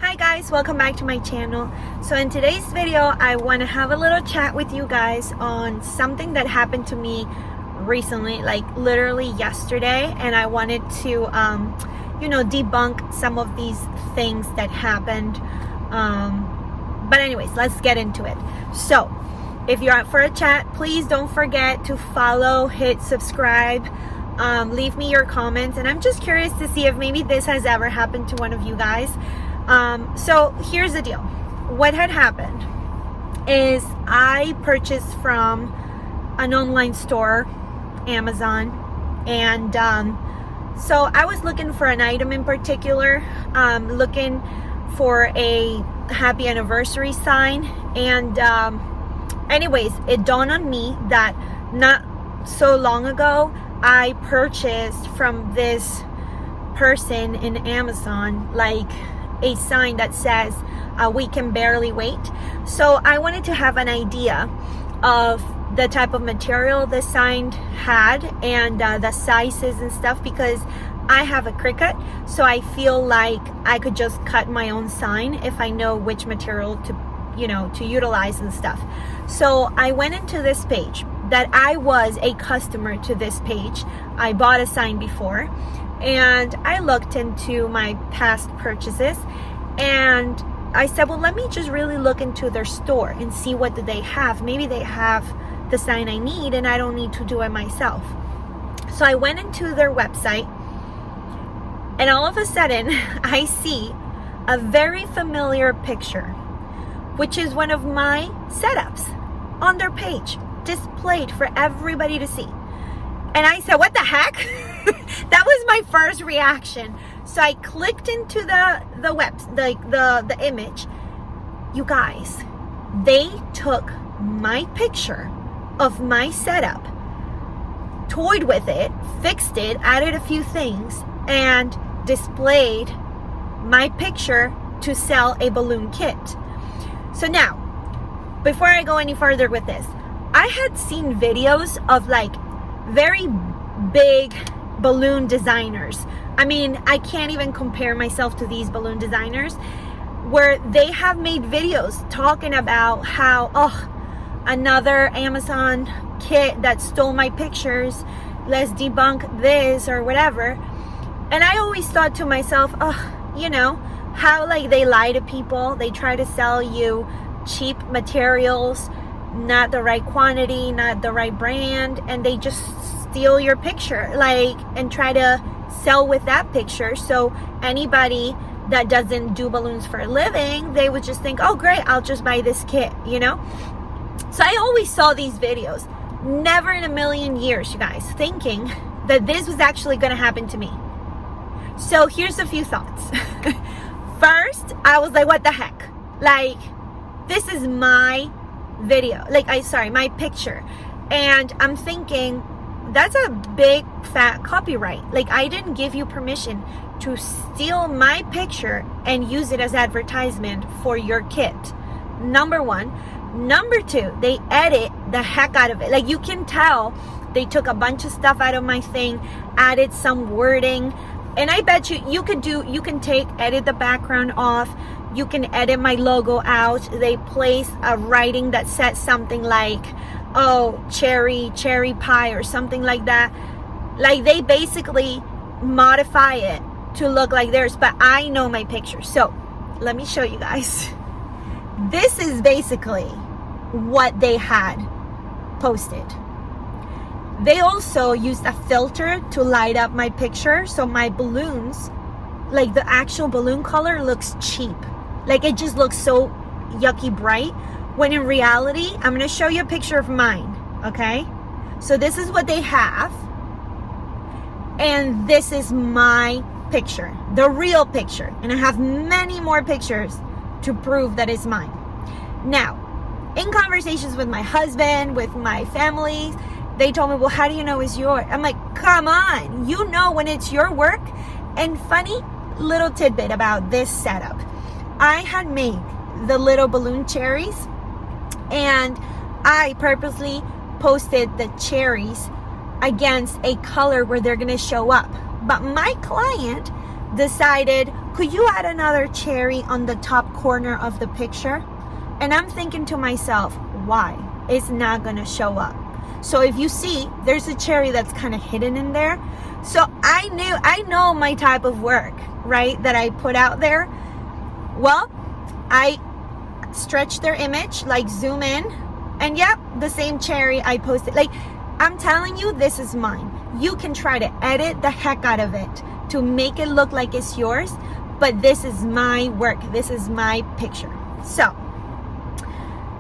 Hi guys, welcome back to my channel. So in today's video, I want to have a little chat with you guys on something that happened to me recently, like literally yesterday, and I wanted to debunk some of these things that happened. But anyways, let's get into it. So if you're up for a chat, please don't forget to follow, hit subscribe, leave me your comments, and I'm just curious to see if maybe this has ever happened to one of you guys. So here's the deal. What had happened is I purchased from an online store, Amazon, and so I was looking for an item in particular, looking for a happy anniversary sign, and anyways, it dawned on me that not so long ago I purchased from this person in Amazon like a sign that says we can barely wait. So I wanted to have an idea of the type of material the sign had and the sizes and stuff, because I have a Cricut, so I feel like I could just cut my own sign if I know which material to utilize and stuff. So I went into this page that I was a customer to this page. I bought a sign before, and I looked into my past purchases, and I said, well, let me just really look into their store and see what do they have. Maybe they have the sign I need and I don't need to do it myself. So I went into their website, and all of a sudden I see a very familiar picture, which is one of my setups on their page, displayed for everybody to see. And I said, what the heck? That was my first reaction. So I clicked into the image. You guys, they took my picture of my setup, toyed with it, fixed it, added a few things, and displayed my picture to sell a balloon kit. So now, before I go any further with this, I had seen videos of like very big balloon designers. I mean, I can't even compare myself to these balloon designers, where they have made videos talking about how, another Amazon kit that stole my pictures, let's debunk this or whatever. And I always thought to myself, how like they lie to people. They try to sell you cheap materials, not the right quantity, not the right brand, and they just steal your picture, and try to sell with that picture. So anybody that doesn't do balloons for a living, they would just think, oh great, I'll just buy this kit, So I always saw these videos, never in a million years, you guys, thinking that this was actually going to happen to me. So here's a few thoughts. First, I was like, what the heck? This is my video, my picture. And I'm thinking, that's a big fat copyright. I didn't give you permission to steal my picture and use it as advertisement for your kit. Number one. Number two, they edit the heck out of it. You can tell they took a bunch of stuff out of my thing, added some wording, and I bet you can edit the background off. You can edit my logo out. They place a writing that says something like, oh, cherry pie or something like that. They basically modify it to look like theirs, but I know my picture. So let me show you guys. This is basically what they had posted. They also used a filter to light up my picture, so my balloons, the actual balloon color looks cheap. It just looks so yucky bright, when in reality, I'm going to show you a picture of mine, okay? So this is what they have, and this is my picture, the real picture, and I have many more pictures to prove that it's mine. Now, in conversations with my husband, with my family, they told me, well, how do you know it's yours? I'm like, come on, you know when it's your work. And funny little tidbit about this setup, I had made the little balloon cherries, and I purposely posted the cherries against a color where they're going to show up. But my client decided, could you add another cherry on the top corner of the picture? And I'm thinking to myself, why? It's not gonna show up. So if you see, there's a cherry that's kind of hidden in there. So I know my type of work, right, that I put out there. Well, I stretch their image, like zoom in, and yep, the same cherry I posted. Like, I'm telling you, this is mine. You can try to edit the heck out of it to make it look like it's yours, but this is my work. This is my picture. So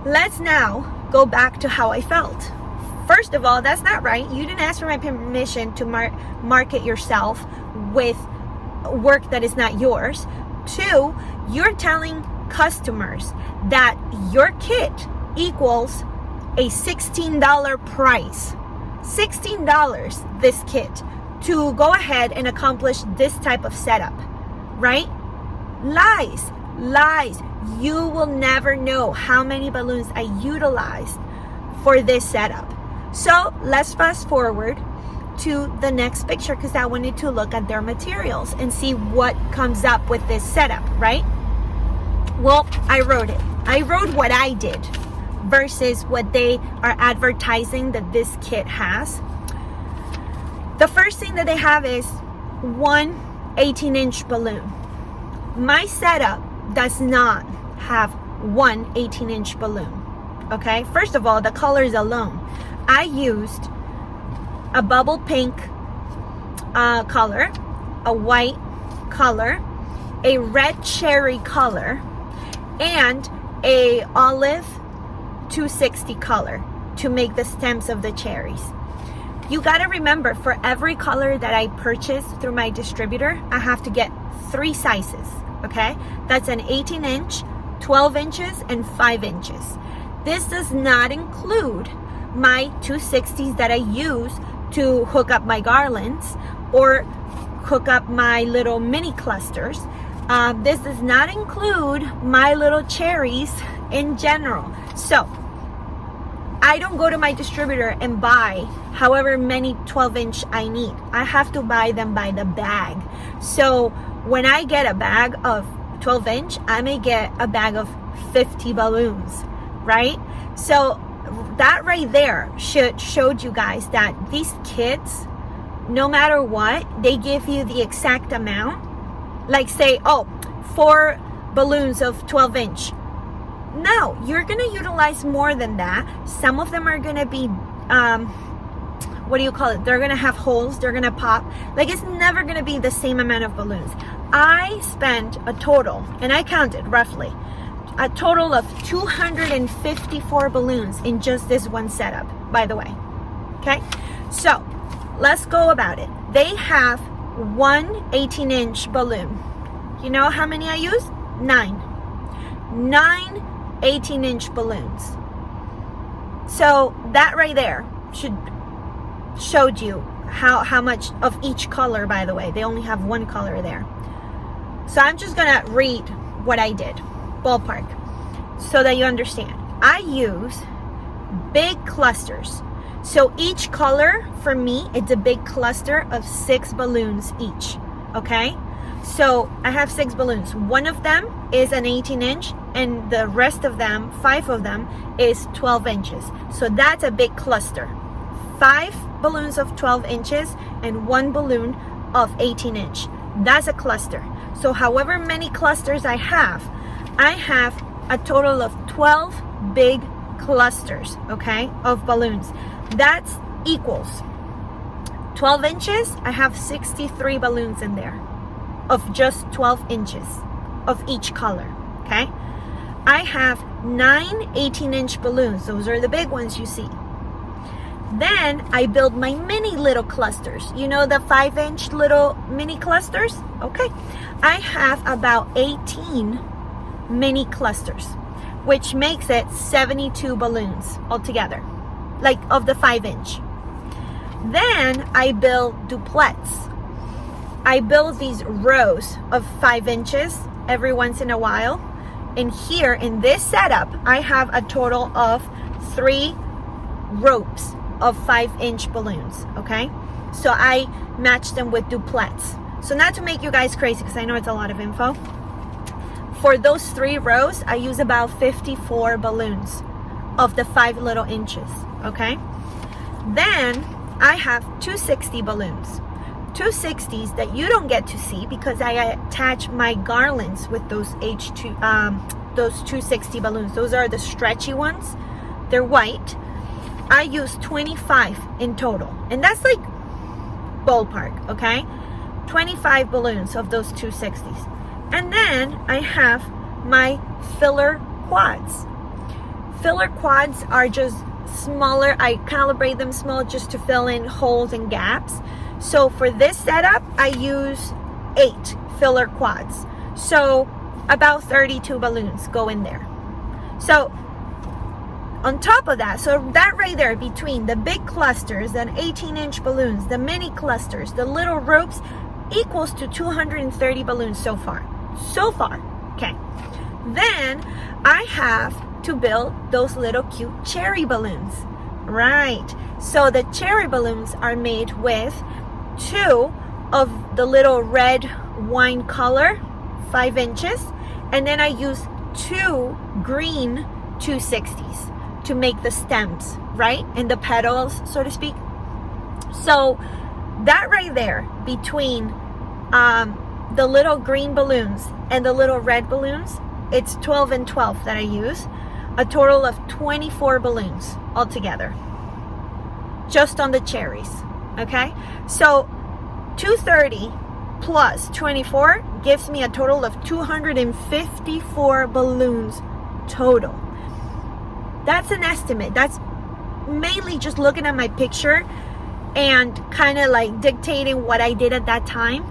let's now go back to how I felt. First of all, that's not right. You didn't ask for my permission to market yourself with work that is not yours. Two, you're telling customers that your kit equals a $16 price. $16 this kit to go ahead and accomplish this type of setup, right? Lies. You will never know how many balloons I utilized for this setup. So let's fast forward to the next picture, because I wanted to look at their materials and see what comes up with this setup, right? Well, I wrote it. I wrote what I did versus what they are advertising that this kit has. The first thing that they have is one 18-inch balloon. My setup does not have one 18-inch balloon, okay? First of all, the colors alone. I used a bubble pink color, a white color, a red cherry color, and a olive 260 color to make the stems of the cherries. You gotta remember, for every color that I purchase through my distributor, I have to get 3 sizes, okay? That's an 18-inch, 12 inches, and 5 inches. This does not include my 260s that I use to hook up my garlands or hook up my little mini clusters. This does not include my little cherries in general. So I don't go to my distributor and buy however many 12-inch I need. I have to buy them by the bag. So when I get a bag of 12-inch, I may get a bag of 50 balloons, right? So that right there showed you guys that these kits, no matter what, they give you the exact amount. Like say, 4 balloons of 12-inch. No, you're gonna utilize more than that. Some of them are gonna be, they're gonna have holes, they're gonna pop. Like, it's never gonna be the same amount of balloons. I spent a total, and I counted roughly, a total of 254 balloons in just this one setup, by the way. Okay, so let's go about it. They have one 18-inch balloon. You know how many I use? 9 18-inch balloons. So that right there showed you how much of each color. By the way, they only have one color there. So I'm just gonna read what I did, ballpark, so that you understand. I use big clusters. So each color for me, it's a big cluster of 6 balloons each, okay? So I have 6 balloons. One of them is an 18-inch, and the rest of them, 5 of them, is 12 inches. So that's a big cluster. 5 balloons of 12 inches and 1 balloon of 18-inch. That's a cluster. So however many clusters I have a total of 12 big clusters, okay, of balloons. That's equals 12 inches. I have 63 balloons in there of just 12 inches of each color, okay? I have 9 18-inch balloons. Those are the big ones you see. Then I build my mini little clusters. You know, the 5-inch little mini clusters? Okay. I have about 18 mini clusters, which makes it 72 balloons altogether, like of the 5-inch. Then I build duplets. I build these rows of 5 inches every once in a while. And here in this setup, I have a total of 3 ropes of 5-inch balloons, okay? So I match them with duplets. So not to make you guys crazy, because I know it's a lot of info. For those 3 rows, I use about 54 balloons of the 5 little inches, okay? Then I have 260 balloons. 260s that you don't get to see because I attach my garlands with those those 260 balloons. Those are the stretchy ones. They're white. I use 25 in total, and that's like ballpark, okay? 25 balloons of those 260s. And then I have my filler quads. Filler quads are just smaller. I calibrate them small just to fill in holes and gaps. So for this setup, I use 8 filler quads. So about 32 balloons go in there. So on top of that, so that right there between the big clusters and 18-inch balloons, the mini clusters, the little ropes, equals to 230 balloons so far. So far, okay. Then I have to build those little cute cherry balloons. Right. So the cherry balloons are made with 2 of the little red wine color, 5 inches, and then I use 2 green 260s to make the stems, right? And the petals, so to speak. So that right there between the little green balloons and the little red balloons, it's 12 and 12 that I use. A total of 24 balloons altogether, just on the cherries, okay? So 230 plus 24 gives me a total of 254 balloons total. That's an estimate. That's mainly just looking at my picture and kind of like dictating what I did at that time.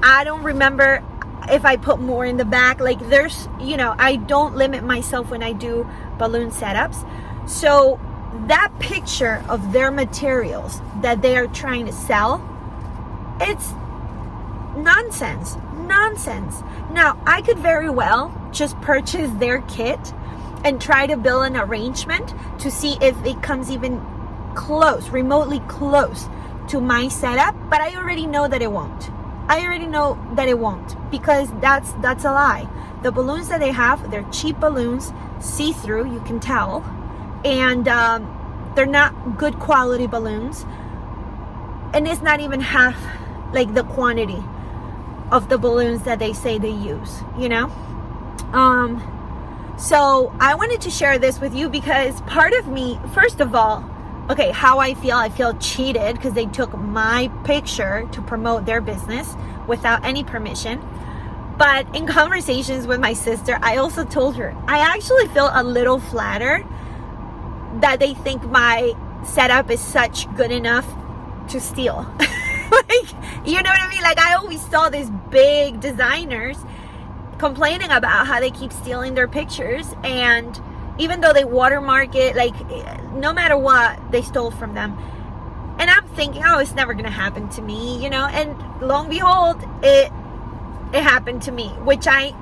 I don't remember if I put more in the back. Like there's, you know, I don't limit myself when I do balloon setups. So that picture of their materials that they are trying to sell, it's nonsense. Now, I could very well just purchase their kit and try to build an arrangement to see if it comes even close, remotely close to my setup, but I already know that it won't. Because that's a lie. The balloons that they have, they're cheap balloons, see-through, you can tell, and they're not good quality balloons, and it's not even half like the quantity of the balloons that they say they use, you know? So I wanted to share this with you because part of me, first of all, okay, how I feel cheated because they took my picture to promote their business without any permission. But in conversations with my sister, I also told her, I actually feel a little flattered that they think my setup is such good enough to steal. Like, you know what I mean? Like, I always saw these big designers complaining about how they keep stealing their pictures, and even though they watermark it, like, no matter what, they stole from them. And I'm thinking, oh, it's never gonna happen to me, you know? And lo and behold, it happened to me, which I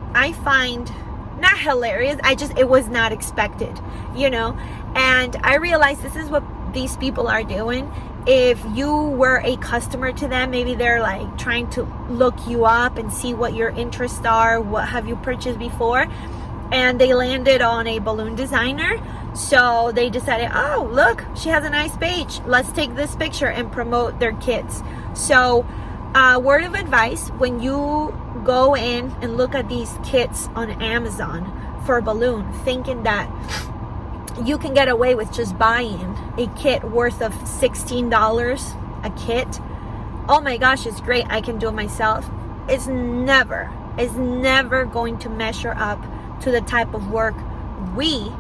find not hilarious. It was not expected, you know? And I realized this is what these people are doing. If you were a customer to them, maybe they're like trying to look you up and see what your interests are, what have you purchased before, and they landed on a balloon designer. So they decided, oh, look, she has a nice page. Let's take this picture and promote their kits. So word of advice, when you go in and look at these kits on Amazon for a balloon, thinking that you can get away with just buying a kit worth of $16 a kit, oh my gosh, it's great, I can do it myself. It's never going to measure up to the type of work we,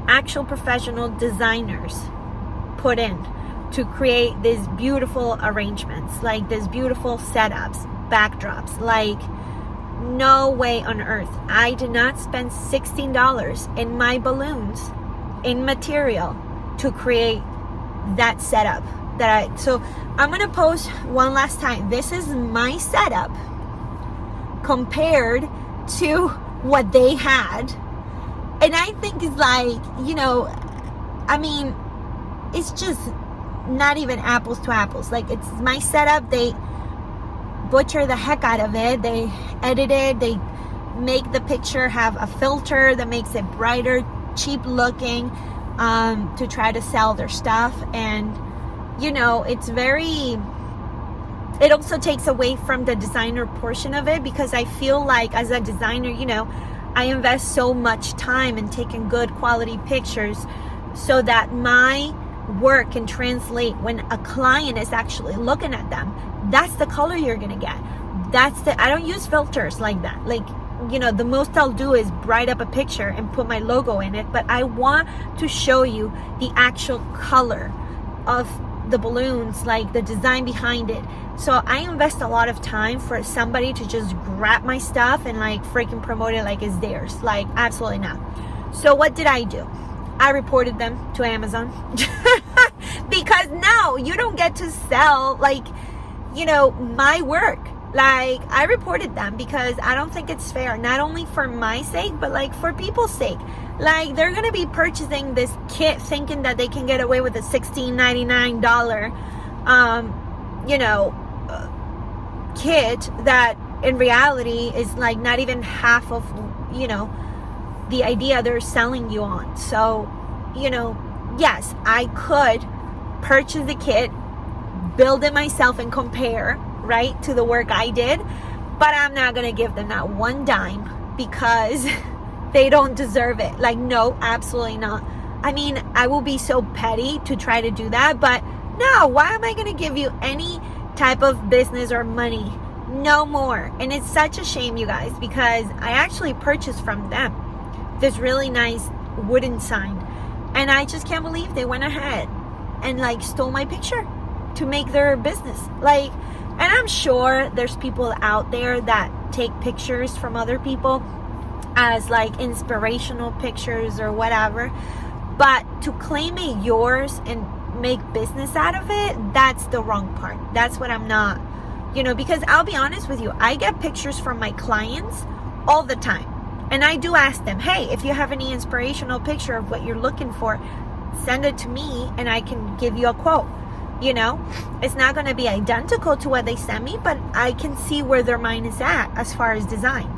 actual professional designers, put in to create these beautiful arrangements, like these beautiful setups, backdrops. Like, no way on earth. I did not spend $16 in my balloons, in material, to create that setup. So I'm gonna post one last time. This is my setup compared to what they had, and I think it's like, you know, I mean, it's just not even apples to apples. Like, it's my setup. They butcher the heck out of it. They edit it, they make the picture have a filter that makes it brighter, cheap looking, to try to sell their stuff. And it also takes away from the designer portion of it, because I feel like as a designer, I invest so much time in taking good quality pictures so that my work can translate when a client is actually looking at them. That's the color you're gonna get. I don't use filters like that. Like, the most I'll do is bright up a picture and put my logo in it, but I want to show you the actual color of the balloons, like the design behind it. So I invest a lot of time for somebody to just grab my stuff and like freaking promote it like it's theirs. Like, absolutely not. So what did I do? I reported them to Amazon because now you don't get to sell my work. Like, I reported them because I don't think it's fair, not only for my sake, but like for people's sake. Like, they're gonna be purchasing this kit thinking that they can get away with a $16.99 kit that in reality is like not even half of the idea they're selling you on. So yes, I could purchase the kit, build it myself, and compare right to the work I did, but I'm not gonna give them that one dime because they don't deserve it. Like, no, absolutely not. I mean, I will be so petty to try to do that, but no, why am I gonna give you any type of business or money? No more. And it's such a shame, you guys, because I actually purchased from them this really nice wooden sign, and I just can't believe they went ahead and like stole my picture to make their business. Like, and I'm sure there's people out there that take pictures from other people as like inspirational pictures or whatever, but to claim it yours and make business out of it, that's the wrong part. That's what I'm not, because I'll be honest with you, I get pictures from my clients all the time, and I do ask them, hey, if you have any inspirational picture of what you're looking for, send it to me and I can give you a quote. It's not going to be identical to what they send me, but I can see where their mind is at as far as design.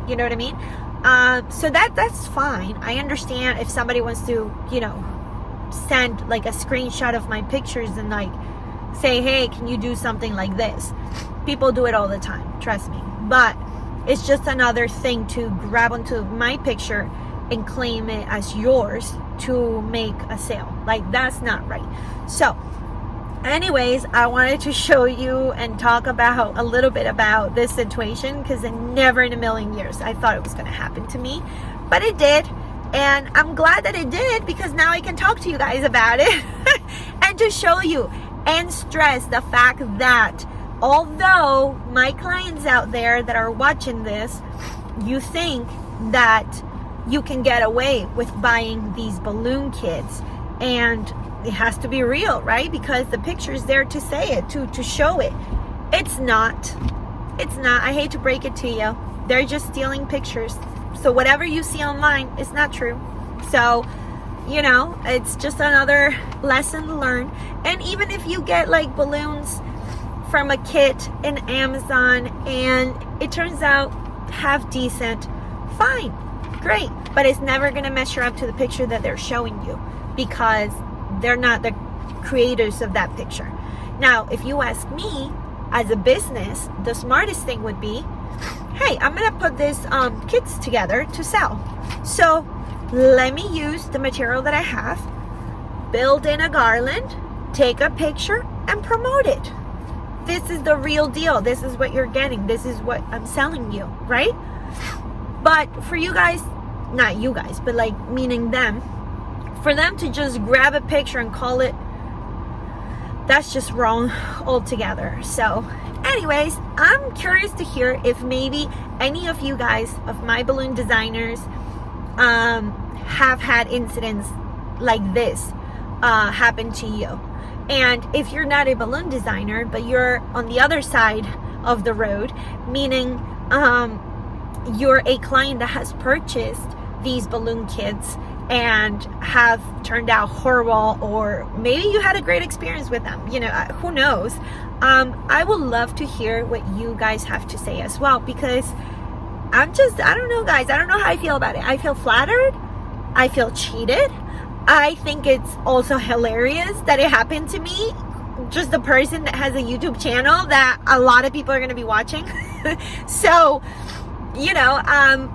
You know what I mean? So that's fine. I understand if somebody wants to, send like a screenshot of my pictures and like say, hey, can you do something like this? People do it all the time, trust me. But it's just another thing to grab onto my picture and claim it as yours to make a sale. Like, that's not right. So anyways, I wanted to show you and talk about a little bit about this situation, because never in a million years I thought it was going to happen to me, but it did. And I'm glad that it did, because now I can talk to you guys about it and to show you and stress the fact that although my clients out there that are watching this, you think that you can get away with buying these balloon kits, and it has to be real, right? Because the picture is there to say it, to show it. It's not. I hate to break it to you. They're just stealing pictures. So whatever you see online is not true. So, it's just another lesson to learn. And even if you get like balloons from a kit in Amazon and it turns out half decent, fine, great. But it's never going to measure up to the picture that they're showing you, because they're not the creators of that picture. Now, if you ask me, as a business, the smartest thing would be, hey, I'm gonna put these kits together to sell. So let me use the material that I have, build in a garland, take a picture, and promote it. This is the real deal. This is what you're getting. This is what I'm selling you, right? But for you guys, not you guys, but like meaning them, for them to just grab a picture and call it, that's just wrong altogether. So anyways, I'm curious to hear if maybe any of you guys, of my balloon designers, have had incidents like this happen to you. And if you're not a balloon designer, but you're on the other side of the road, meaning you're a client that has purchased these balloon kits and have turned out horrible, or maybe you had a great experience with them. You know, who knows? I would love to hear what you guys have to say as well, because I don't know, guys. I don't know how I feel about it. I feel flattered. I feel cheated. I think it's also hilarious that it happened to me. Just a person that has a YouTube channel that a lot of people are going to be watching. So, you know, I'm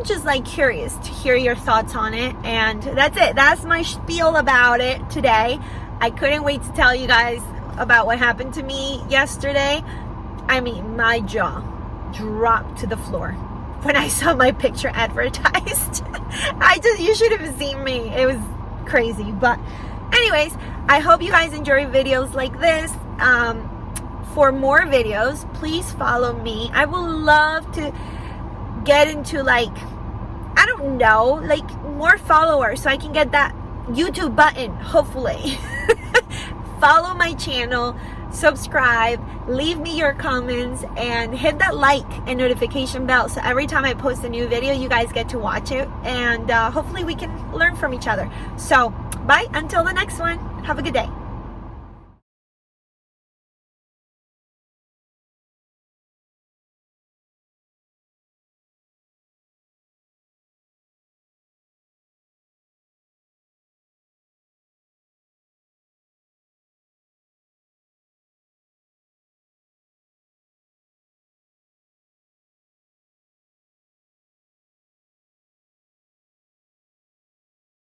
just like curious to hear your thoughts on it. And that's it. That's my spiel about it today. I couldn't wait to tell you guys about what happened to me yesterday. I mean, my jaw dropped to the floor when I saw my picture advertised. You should have seen me. It was crazy. But anyways, I hope you guys enjoy videos like this. For more videos, please follow me. I would love to get into, like, I don't know, like, more followers so I can get that YouTube button, hopefully. Follow my channel, subscribe, leave me your comments, and hit that like and notification bell so every time I post a new video, you guys get to watch it, and hopefully we can learn from each other. So bye until the next one. Have a good day.